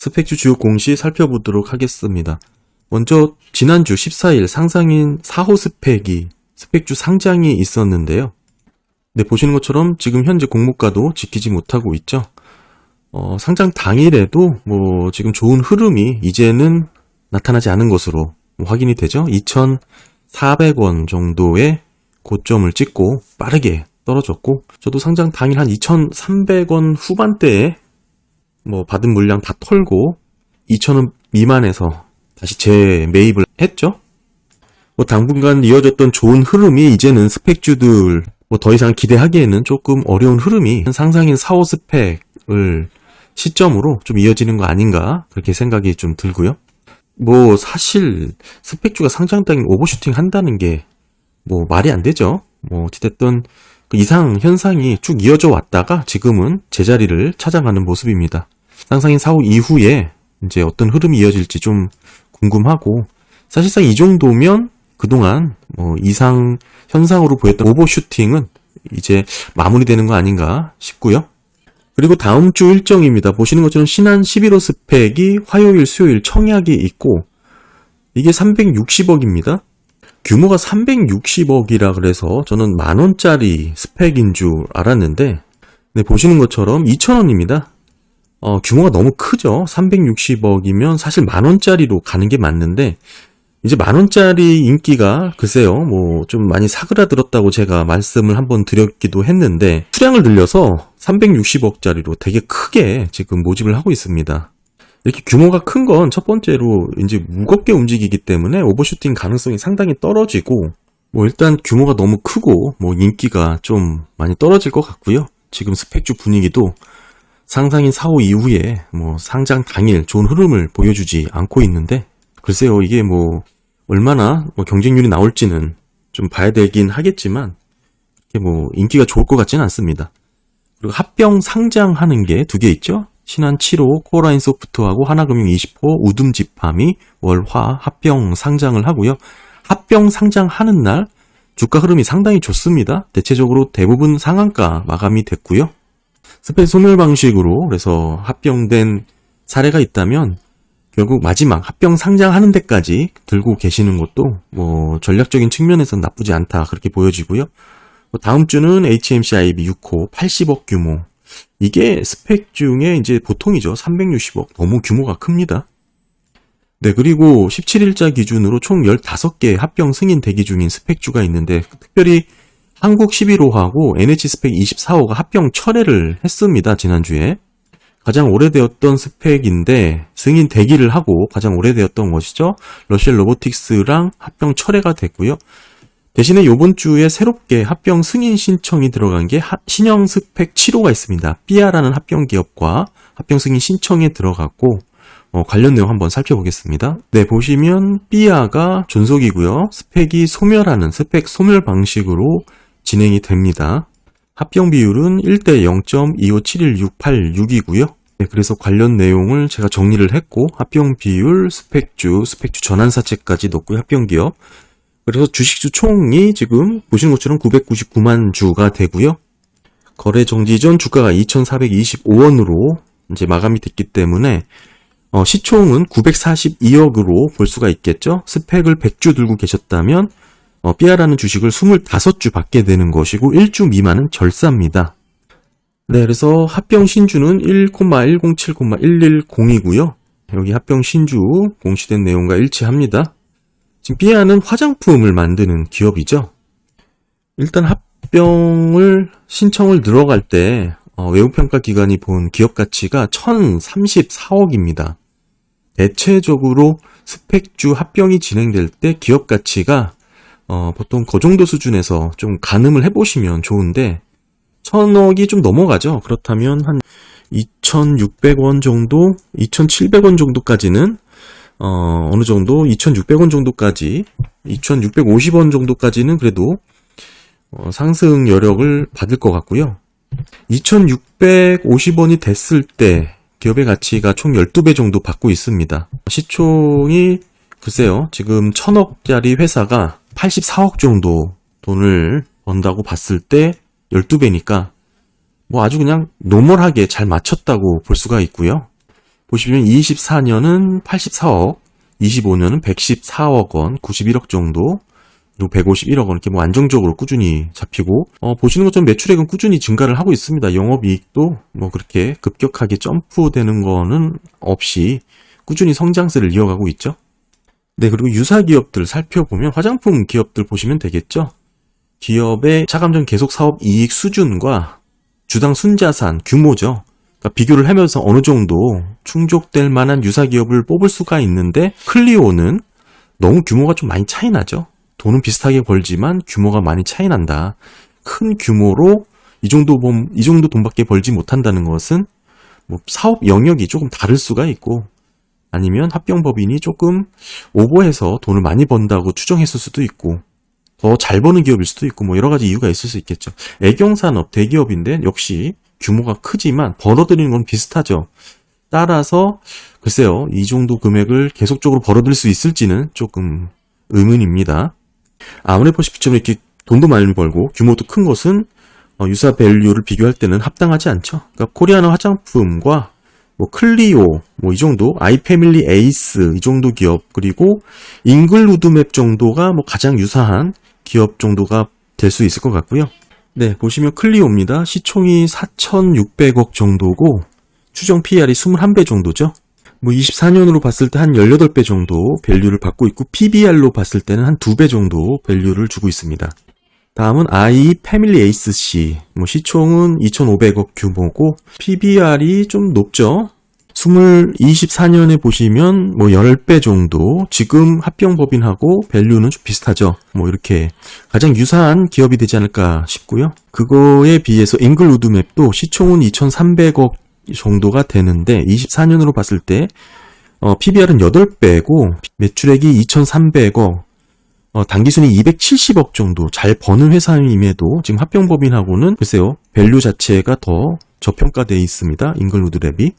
스펙주 주요 공시 살펴보도록 하겠습니다. 먼저 지난주 14일 상장인 4호 스펙주 상장이 있었는데요. 네, 보시는 것처럼 지금 현재 공모가도 지키지 못하고 있죠. 상장 당일에도 지금 좋은 흐름이 이제는 나타나지 않은 것으로 확인이 되죠. 2,400원 정도의 고점을 찍고 빠르게 떨어졌고, 저도 상장 당일 한 2,300원 후반대에 받은 물량 다 털고 2,000원 미만에서 다시 재매입을 했죠. 당분간 이어졌던 좋은 흐름이 이제는 스펙주들 더 이상 기대하기에는 조금 어려운 흐름이 상장인 4호 스펙을 시점으로 좀 이어지는 거 아닌가, 그렇게 생각이 좀 들고요. 사실 스펙주가 상장 당일 오버슈팅 한다는 게 말이 안 되죠. 어찌됐든 그 이상 현상이 쭉 이어져 왔다가 지금은 제자리를 찾아가는 모습입니다. 상장인 4호 이후에 이제 어떤 흐름이 이어질지 좀 궁금하고, 사실상 이 정도면 그동안 이상 현상으로 보였던 오버슈팅은 이제 마무리되는 거 아닌가 싶고요. 그리고 다음 주 일정입니다. 보시는 것처럼 신한 11호 스펙이 화요일, 수요일 청약이 있고, 이게 360억입니다. 규모가 360억이라 그래서 저는 만원짜리 스펙인 줄 알았는데, 네, 보시는 것처럼 2,000원입니다. 규모가 너무 크죠. 360억이면 사실 만원짜리로 가는 게 맞는데, 이제 만원짜리 인기가 글쎄요, 좀 많이 사그라들었다고 제가 말씀을 한번 드렸기도 했는데, 수량을 늘려서 360억짜리로 되게 크게 지금 모집을 하고 있습니다. 이렇게 규모가 큰 건 첫 번째로 이제 무겁게 움직이기 때문에 오버슈팅 가능성이 상당히 떨어지고, 일단 규모가 너무 크고 인기가 좀 많이 떨어질 것 같고요. 지금 스펙주 분위기도 상장인 4호 이후에 상장 당일 좋은 흐름을 보여주지 않고 있는데, 글쎄요, 이게 얼마나 경쟁률이 나올지는 좀 봐야 되긴 하겠지만, 이게 인기가 좋을 것 같지는 않습니다. 그리고 합병 상장하는 게 두 개 있죠. 신한 7호, 코어라인 소프트하고 하나금융 20호, 우듬지팜이 월화 합병 상장을 하고요. 합병 상장하는 날 주가 흐름이 상당히 좋습니다. 대체적으로 대부분 상한가 마감이 됐고요. 스펙 소멸 방식으로 그래서 합병된 사례가 있다면 결국 마지막 합병 상장하는 데까지 들고 계시는 것도 전략적인 측면에서는 나쁘지 않다, 그렇게 보여지고요. 다음 주는 HMC IB 6호 80억 규모. 이게 스펙 중에 이제 보통이죠. 360억. 너무 규모가 큽니다. 네, 그리고 17일자 기준으로 총 15개 합병 승인 대기 중인 스펙주가 있는데, 특별히 한국 11호하고 NH 스펙 24호가 합병 철회를 했습니다. 지난주에. 가장 오래되었던 스펙인데 승인 대기를 하고 가장 오래되었던 것이죠. 러셀 로보틱스랑 합병 철회가 됐고요. 대신에 이번 주에 새롭게 합병 승인 신청이 들어간 게 신형 스펙 7호가 있습니다. 삐아라는 합병 기업과 합병 승인 신청에 들어갔고, 관련 내용 한번 살펴보겠습니다. 네, 보시면 삐아가 존속이고요. 스펙이 소멸하는 스펙 소멸 방식으로 진행이 됩니다. 합병 비율은 1대 0.2571686이고요. 네, 그래서 관련 내용을 제가 정리를 했고, 합병 비율, 스펙주 전환사채까지 넣고 합병 기업. 그래서 주식수 총이 지금 보시는 것처럼 999만 주가 되고요. 거래 정지 전 주가가 2,425원으로 이제 마감이 됐기 때문에 시총은 942억으로 볼 수가 있겠죠. 스펙을 100주 들고 계셨다면 삐아라는 주식을 25주 받게 되는 것이고 1주 미만은 절사입니다. 네, 그래서 합병 신주는 1,107,110이고요. 여기 합병 신주 공시된 내용과 일치합니다. 지금 삐아는 화장품을 만드는 기업이죠. 일단 합병을 신청을 들어갈 때 외부평가 기관이 본 기업 가치가 1,034억입니다. 대체적으로 스펙주 합병이 진행될 때 기업 가치가 보통 그 정도 수준에서 좀 가늠을 해보시면 좋은데 1,000억이 좀 넘어가죠. 그렇다면 한 2,600원 정도, 2,700원 정도까지는 어느 정도 2,600원 정도까지, 2,650원 정도까지는 그래도 상승 여력을 받을 것 같고요. 2,650원이 됐을 때 기업의 가치가 총 12배 정도 받고 있습니다. 시총이 글쎄요, 지금 1,000억짜리 회사가 84억 정도 돈을 번다고 봤을 때 12배니까 아주 그냥 노멀하게 잘 맞췄다고 볼 수가 있고요. 보시면 24년은 84억, 25년은 114억 원, 91억 정도, 그리고 151억 원 이렇게 뭐 안정적으로 꾸준히 잡히고 보시는 것처럼 매출액은 꾸준히 증가를 하고 있습니다. 영업이익도 뭐 그렇게 급격하게 점프되는 거는 없이 꾸준히 성장세를 이어가고 있죠. 네, 그리고 유사 기업들 살펴보면 화장품 기업들 보시면 되겠죠. 기업의 차감전 계속 사업 이익 수준과 주당 순자산 규모죠. 그러니까 비교를 하면서 어느 정도 충족될 만한 유사 기업을 뽑을 수가 있는데 클리오는 너무 규모가 좀 많이 차이 나죠. 돈은 비슷하게 벌지만 규모가 많이 차이 난다. 큰 규모로 이 정도 돈밖에 벌지 못한다는 것은 뭐 사업 영역이 조금 다를 수가 있고 아니면 합병법인이 조금 오버해서 돈을 많이 번다고 추정했을 수도 있고 더 잘 버는 기업일 수도 있고 뭐 여러 가지 이유가 있을 수 있겠죠. 애경산업 대기업인데 역시 규모가 크지만 벌어들이는 건 비슷하죠. 따라서 글쎄요, 이 정도 금액을 계속적으로 벌어들일 수 있을지는 조금 의문입니다. 아무래도 보시면 이렇게 돈도 많이 벌고 규모도 큰 것은 유사 밸류를 비교할 때는 합당하지 않죠. 그러니까 코리아나 화장품과 뭐 클리오, 뭐 이 정도, 아이패밀리 에이스 이 정도 기업, 그리고 잉글우드맵 정도가 뭐 가장 유사한 기업 정도가 될 수 있을 것 같고요. 네, 보시면 클리오입니다. 시총이 4,600억 정도고 추정 PER이 21배 정도죠. 뭐 24년으로 봤을 때 한 18배 정도 밸류를 받고 있고 PBR로 봤을 때는 한 2배 정도 밸류를 주고 있습니다. 다음은 아이패밀리 에이스C, 뭐 시총은 2,500억 규모고 PBR이 좀 높죠. 24년에 보시면 뭐 10배 정도, 지금 합병법인하고 밸류는 좀 비슷하죠. 뭐 이렇게 가장 유사한 기업이 되지 않을까 싶고요. 그거에 비해서 잉글우드맵도 시총은 2,300억 정도가 되는데 24년으로 봤을 때 PBR은 8배고 매출액이 2,300억, 당기순이 270억 정도 잘 버는 회사임에도 지금 합병법인하고는 글쎄요, 밸류 자체가 더 저평가되어 있습니다. 잉글우드랩이.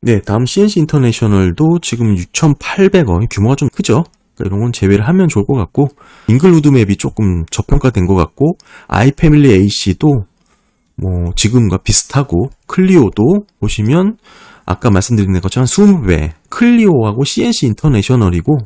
네, 다음 CNC 인터내셔널도 지금 6,800억, 규모가 좀 크죠? 그러니까 이런 건 제외를 하면 좋을 것 같고, 잉글우드맵이 조금 저평가된 것 같고, 아이패밀리 A씨도 뭐 지금과 비슷하고, 클리오도 보시면 아까 말씀드린 것처럼 20배, 클리오하고 CNC 인터내셔널이고,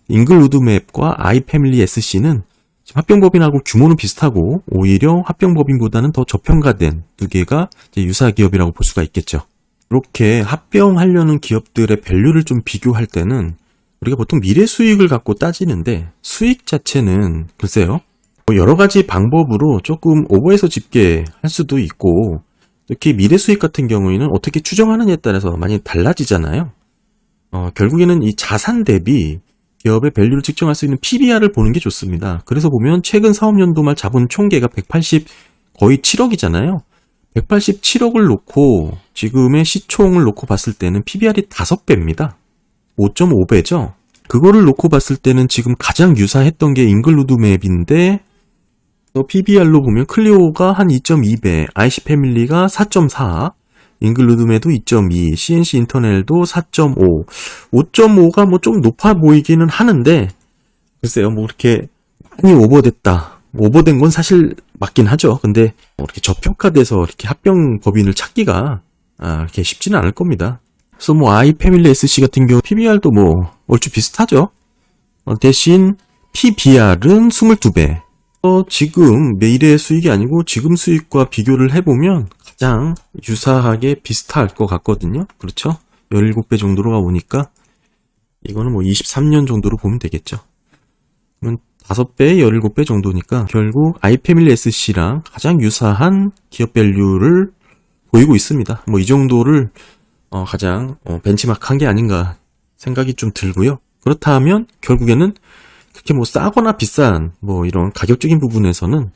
잉글우드맵과 아이패밀리 SC는 합병법인하고 규모는 비슷하고 오히려 합병법인보다는 더 저평가된 두 개가 유사 기업이라고 볼 수가 있겠죠. 이렇게 합병하려는 기업들의 밸류를 좀 비교할 때는 우리가 보통 미래 수익을 갖고 따지는데 수익 자체는 글쎄요, 뭐 여러 가지 방법으로 조금 오버해서 집계할 수도 있고 특히 미래 수익 같은 경우에는 어떻게 추정하느냐에 따라서 많이 달라지잖아요. 결국에는 이 자산 대비 기업의 밸류를 측정할 수 있는 PBR을 보는 게 좋습니다. 그래서 보면 최근 사업연도 말 자본 총계가 180 거의 7억이잖아요. 187억을 놓고 지금의 시총을 놓고 봤을 때는 PBR이 5배입니다. 5.5배죠. 그거를 놓고 봤을 때는 지금 가장 유사했던 게 잉글우드맵인데 PBR로 보면 클리오가 한 2.2배, IC 패밀리가 4.4, 잉글우드맵도 2.2, CNC 인터넬도 4.5, 5.5가 뭐 좀 높아 보이기는 하는데 글쎄요, 뭐 이렇게 많이 오버됐다. 오버된 건 사실 맞긴 하죠. 근데 이렇게 저평가돼서 이렇게 합병 법인을 찾기가 이렇게 쉽지는 않을 겁니다. 그래서 뭐 아이패밀리 SC 같은 경우 PBR도 뭐 얼추 비슷하죠. 대신 PBR은 22배. 지금 매일의 수익이 아니고 지금 수익과 비교를 해보면 가장 유사하게 비슷할 것 같거든요. 그렇죠? 17배 정도로가 오니까 이거는 뭐 23년 정도로 보면 되겠죠. 그러면 5배, 17배 정도니까 결국 아이패밀리 SC랑 가장 유사한 기업 밸류를 보이고 있습니다. 뭐 이 정도를 가장 벤치마크한 게 아닌가 생각이 좀 들고요. 그렇다면 결국에는 그렇게 뭐 싸거나 비싼 뭐 이런 가격적인 부분에서는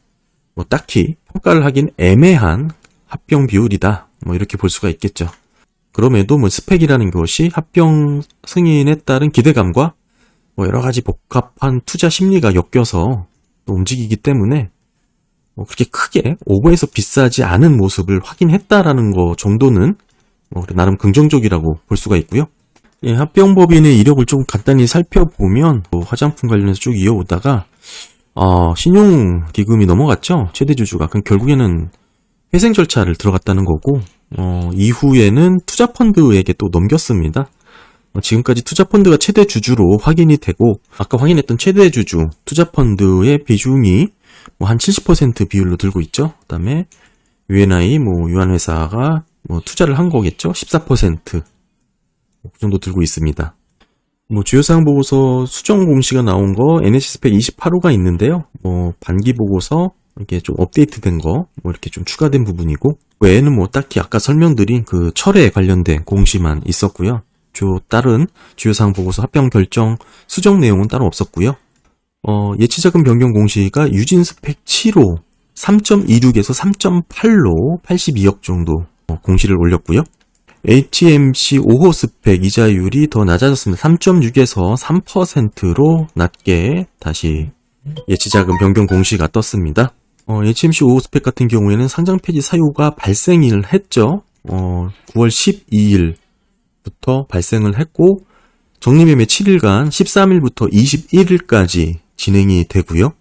뭐 딱히 평가를 하긴 애매한 합병 비율이다. 뭐 이렇게 볼 수가 있겠죠. 그럼에도 뭐 스펙이라는 것이 합병 승인에 따른 기대감과 뭐 여러 가지 복합한 투자 심리가 엮여서 또 움직이기 때문에 뭐 그렇게 크게 오버해서 비싸지 않은 모습을 확인했다라는 거 정도는 뭐 나름 긍정적이라고 볼 수가 있고요. 예, 합병법인의 이력을 좀 간단히 살펴보면 화장품 관련해서 쭉 이어오다가 신용기금이 넘어갔죠. 최대주주가. 그럼 결국에는 회생 절차를 들어갔다는 거고 이후에는 투자펀드에게 또 넘겼습니다. 지금까지 투자펀드가 최대 주주로 확인이 되고, 아까 확인했던 최대 주주 투자펀드의 비중이 한 70% 비율로 들고 있죠. 그 다음에 UNI, 유한회사가 투자를 한 거겠죠. 14%. 그 정도 들고 있습니다. 주요사항 보고서 수정 공시가 나온 거 NSC 스펙 28호가 있는데요. 반기 보고서 이렇게 좀 업데이트된 거, 이렇게 좀 추가된 부분이고, 외에는 딱히 아까 설명드린 그 철회 관련된 공시만 있었고요. 다른 주요사항 보고서 합병 결정 수정 내용은 따로 없었고요. 예치자금 변경 공시가 유진 스펙 7호 3.26에서 3.8로 82억 정도 공시를 올렸고요. HMC 5호 스펙 이자율이 더 낮아졌습니다. 3.6에서 3%로 낮게 다시 예치자금 변경 공시가 떴습니다. HMC 5호 스펙 같은 경우에는 상장 폐지 사유가 발생을 했죠. 9월 12일부터 발생을 했고, 적립매매 7일간 13일부터 21일까지 진행이 되고요.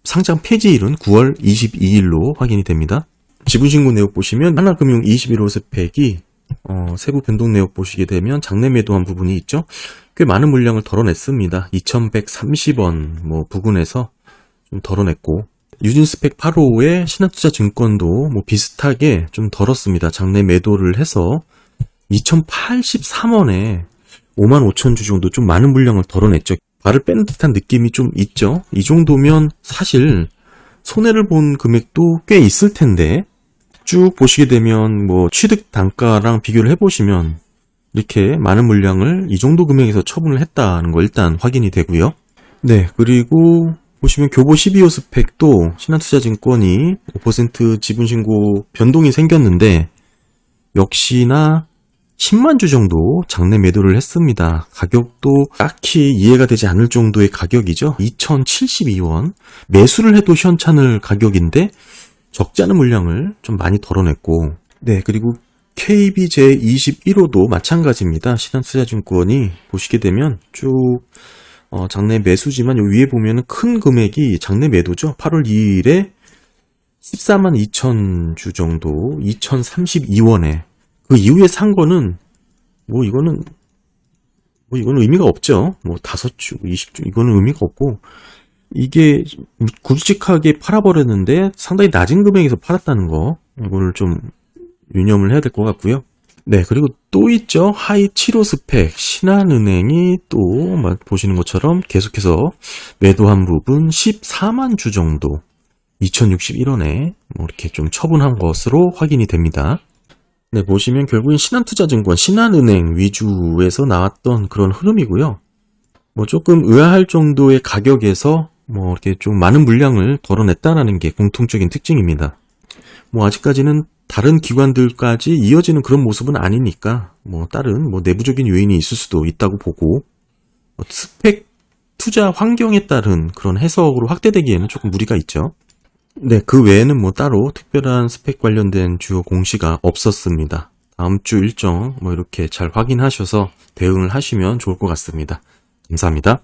상장 폐지일은 9월 22일로 확인이 됩니다. 지분신고 내역 보시면 하나금융 21호 스펙이 세부 변동 내역 보시게 되면 장내 매도한 부분이 있죠. 꽤 많은 물량을 덜어냈습니다. 2130원 부근에서 좀 덜어냈고, 유진 스펙 8호의 신한투자증권도 비슷하게 좀 덜었습니다. 장내 매도를 해서 2083원에 55,000주 정도 좀 많은 물량을 덜어냈죠. 발을 빼는 듯한 느낌이 좀 있죠. 이 정도면 사실 손해를 본 금액도 꽤 있을 텐데, 쭉 보시게 되면 취득 단가랑 비교를 해보시면 이렇게 많은 물량을 이 정도 금액에서 처분을 했다는 거 일단 확인이 되고요. 네, 그리고 보시면 교보 12호 스펙도 신한투자증권이 5% 지분신고 변동이 생겼는데, 역시나 10만 주 정도 장내 매도를 했습니다. 가격도 딱히 이해가 되지 않을 정도의 가격이죠. 2,072원. 매수를 해도 현찮을 가격인데 적지 않은 물량을 좀 많이 덜어냈고, 네, 그리고 KBJ21호도 마찬가지입니다. 신한투자증권이 보시게 되면 쭉 장내 매수지만 요 위에 보면은 큰 금액이 장내 매도죠. 8월 2일에 14만 2천 주 정도, 2,032원에 그 이후에 산 거는 이거는 의미가 없죠. 5주, 20주 이거는 의미가 없고, 이게 굵직하게 팔아버렸는데 상당히 낮은 금액에서 팔았다는 거, 이거를 좀 유념을 해야 될 것 같고요. 네, 그리고 또 있죠. 하이 7호 스펙 신한은행이 또 보시는 것처럼 계속해서 매도한 부분 14만 주 정도 2061원에 이렇게 좀 처분한 것으로 확인이 됩니다. 네, 보시면 결국엔 신한투자증권, 신한은행 위주에서 나왔던 그런 흐름이고요. 조금 의아할 정도의 가격에서 이렇게 좀 많은 물량을 덜어냈다라는 게 공통적인 특징입니다. 아직까지는 다른 기관들까지 이어지는 그런 모습은 아니니까 다른 내부적인 요인이 있을 수도 있다고 보고, 스펙 투자 환경에 따른 그런 해석으로 확대되기에는 조금 무리가 있죠. 네, 그 외에는 따로 특별한 스펙 관련된 주요 공시가 없었습니다. 다음 주 일정 이렇게 잘 확인하셔서 대응을 하시면 좋을 것 같습니다. 감사합니다.